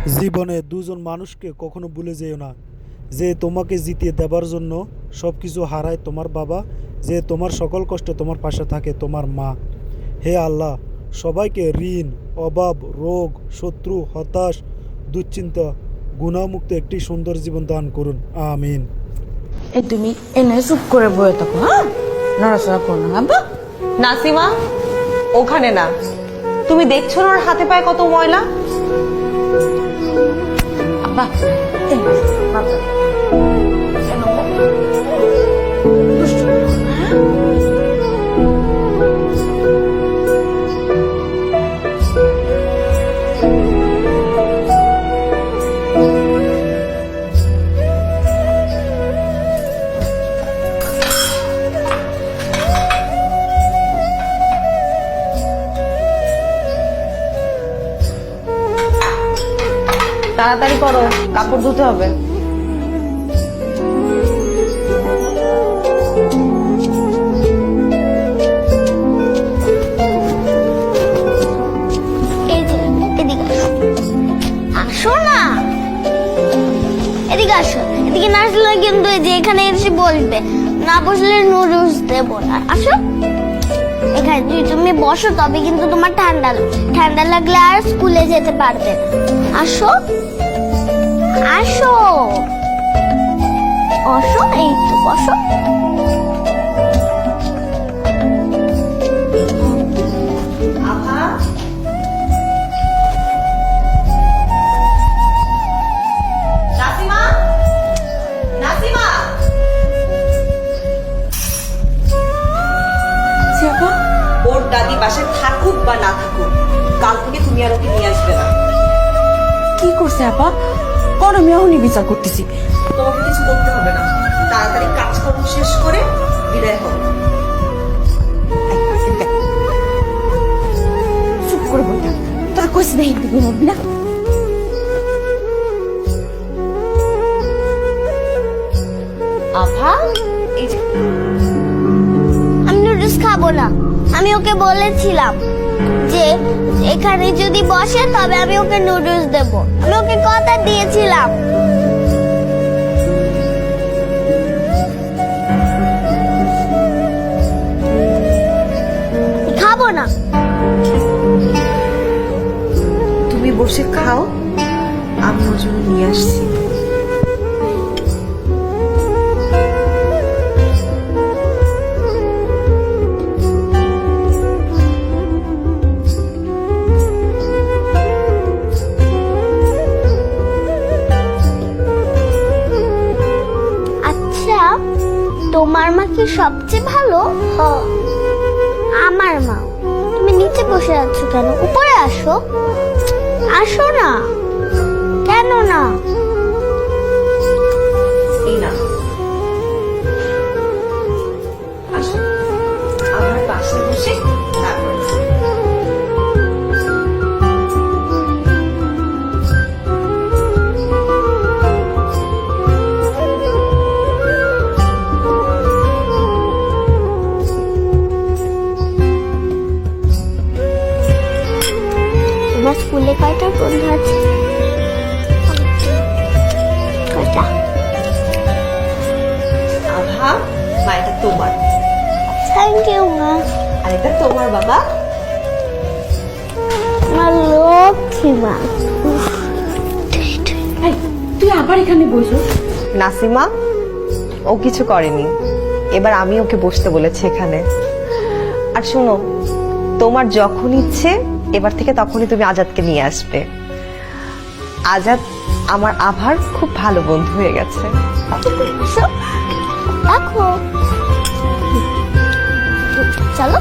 জীবনে দুজন মানুষকে কখনো ভুলে যেও না, যে তোমাকে জিতিয়ে দেবার জন্য সব কিছু হারায় তোমার বাবা, যে তোমার সকল কষ্টে তোমার পাশে থাকে তোমার মা। হে আল্লাহ, সবাইকে ঋণ, অভাব, রোগ, শত্রু, হতাশ, দুশ্চিন্তা, গুণামুক্ত একটি সুন্দর জীবন দান করুন, আমিন। এই তুমি এনে চুপ করে বয়ে থাকো, হ্যাঁ, নড়াচড়া করো না আব্বা। নাসিমা, ওখানে না। তুমি দেখছো না ওর হাতে পায়ে কত ময়লা? আব্বা এই বাবা, দুষ্টু করো না, হ্যাঁ? তাড়াতাড়ি করো, কাপড় ধুতে হবে। এই যে এদিকে আসো না, এদিকে আসো। এদিকে না আসলে কিন্তু এই যে এখানে এসে বলবে, না বসলে নুডলস দেবো না। আসো এখানে, তুমি বসো, তবে কিন্তু তোমার ঠান্ডা লাগলে আর স্কুলে যেতে পারবে না। আসো আসো আসো, এই তো বসো। নাসিমা, নাসিমা। জি আব্বা। ওর দাদি পাশে থাকুক বা না থাকুক, কাল থেকে তুমি আর ওকে নিয়ে আসবে না। কি করছে আব্বা? করো, আমি এখনই বিচার করতেছি। তোমাকে কিছু করতে হবে না, তাড়াতাড়ি কাজকর্ম শেষ করে বিদায় হও। চুপ করে বই থাক, তোরা কইছি না হিন্দি বলবি না। আভা, এই যে আমি নুডলস খাবো না। আমি ওকে বলেছিলাম যে এখানে যদি বসে তবে আমি ওকে নুডলস দেবো। আমি ওকে কথা দিয়েছিলাম। খাবো না। তুমি বসে খাও, আমি ওর জন্য নিয়ে আসছি। আচ্ছা, তোমার মা কি সবচেয়ে ভালো? আমার মা। তুমি নিচে বসে আছো কেন? উপরে আসো। আসো না। কেন না? এই না, আসো আমার পাশে বসে তারপর তোমার স্কুলে কয়টা বন্ধু আছে? কয়টা? আভা, মা এটা তোমার, থ্যাংক ইউ মা। আর এটা তোমার বাবা। আমার লক্ষ্মী মা। এই, তুই আবার এখানে বসো। নাসিমা, ও কিছু করেনি, এবার আমি ওকে বসতে বলেছি এখানে। আর শোনো, তোমার যখন ইচ্ছে এবার থেকে তখনই তুমি আজাদকে নিয়ে আসবে। আজাদ আমার আভার খুব ভালো বন্ধু হয়ে গেছে। দেখো, চলো।